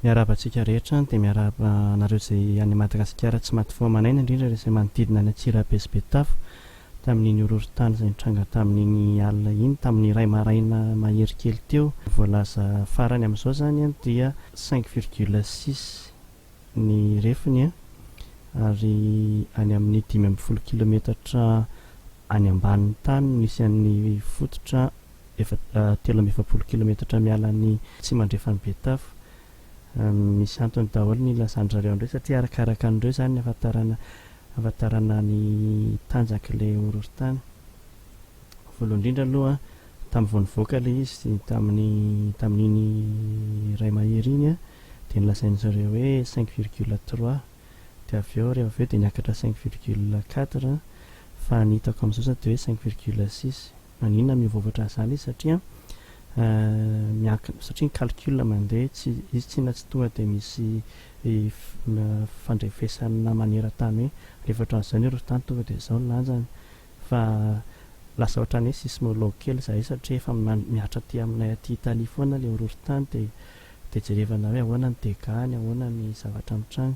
Miarahaba antsika rehetra dia miarahaba anareo izay any Madagasikara tsy maty foamanaina indrindra izay manodidina ny Antsirabe sy Betafo tamin'iny horohorontany izay nitranga tamin'iny alina iny tamin'ny iray maraina mahery kely teo. Voalaza farany amin'izao izany a dia 5,6 ny refiny a, ary any amin'ny 5 kilometatra any ambanin'ny tany misy an'ny fototra 13 kilometatra miala ny tsimandrefan'ny Betafo. Misy antony daholo ny ilazan'zareo andreo satria arakaraka an'ireo zany ny ahafantarana ny tanjak'ilay horohorontany. Voalohany indrindra aloha tamin'ny vao nivoaka ilay izy tamin'iny iray mahery iny a dia nilazain'zareo hoe 5,3 dia avy eo rehefa avy eo dia niakatra 5,4 fa ny hitako amin'izao zao dia hoe 5,6. Maninona miovovatra izany izy satria satria ny calcul mandeha izy tsy na tsy tonga dia misy fandrefesana maneran-tany hoe rehefa ohatran'izao ny horohorontany tonga dia izao ny lanjany, fa lasa ohatran'ny hoe sismologue kely izahay satria efa miatra aty aminay aty Italia foana ilay horohorontany dia jerevana hoe ahoana ny dégâts, ahoana ny zavatra mitranga.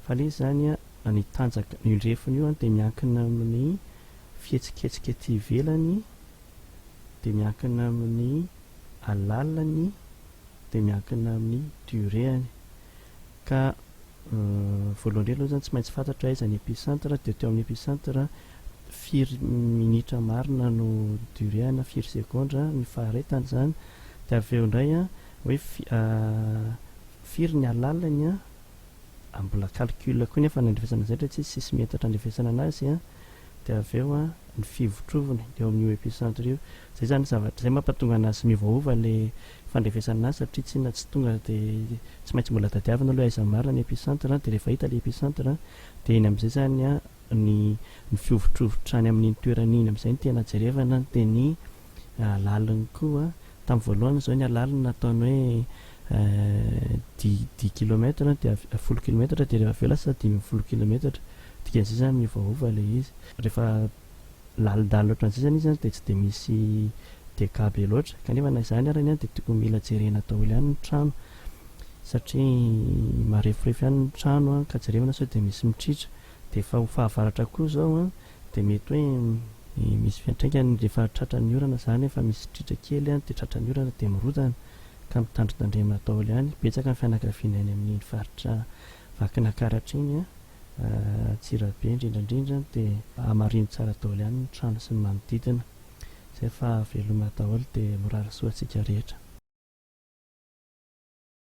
Fa ilay izy zany a ny tanjaka ny refiny io a dia miankina amin'ny fihetsiketsika ety ivelany, dia miankina amin'ny alalany, dia miankina amin'ny duréany. Ka voalohany indrindra aloha zany tsy maintsy fantatra aiza ny épicentre dia teo amin'ny épicentre firy minitra marina no duréana, firy segondra ny faharetany zany, dia avy eo indray a hoe firy ny alalany a mbola calcul koa nefa ny andrefesana izay tsy sisy metatra andrefesana anazy a, dia avy eo a ny fivotrovony eo amin'io épicentre io. Zay zany zavatra zay mampatonga anazy miovaova ilay fandrefesana anazy satria tsy na tsy tonga dia tsy maintsy mbola tadiavina aloha aiza marina ny épicentre dia rehefa hita ilay épicentre dia iny amin'izay zany a ny fihovitrovitra any amin'iny toerana iny amin'izay ny tena jerevana, dia ny laliny koa tamin'ny voalohany izao ny alaliny nataony hoe 10 kilometatra dia 10 kilometatra dia rehefa avy eo lasa 12 kilometatra, dikan'izay zany miovaova ilay izy. Rehefa lalindalina ohatran'izay zany izy dia tsy dia misy dégâts be loatra, kanefa na izany arany a dia tokony mila jerena daholo ihany ny trano satria marefirefy ihany ny trano a ka jerevana sao dia misy mitritra. Dia efa ho fahavaratra koa izao a dia mety hoe misy fiantraikany rehefa tratran'ny orana izany, efa misy tritra kely a dia tratran'ny orana dia mirodana ka mitandrotandremana daholo ihany. Betsaka ny fianakaviana any amin'ny faritra Vakinankaratra iny a Antsirabe indrindrandrindra dia hamarino tsara daholo ihany ny trano sy ny manodidina. Izay fa velomana daholo dia mirary soa antsika rehetra.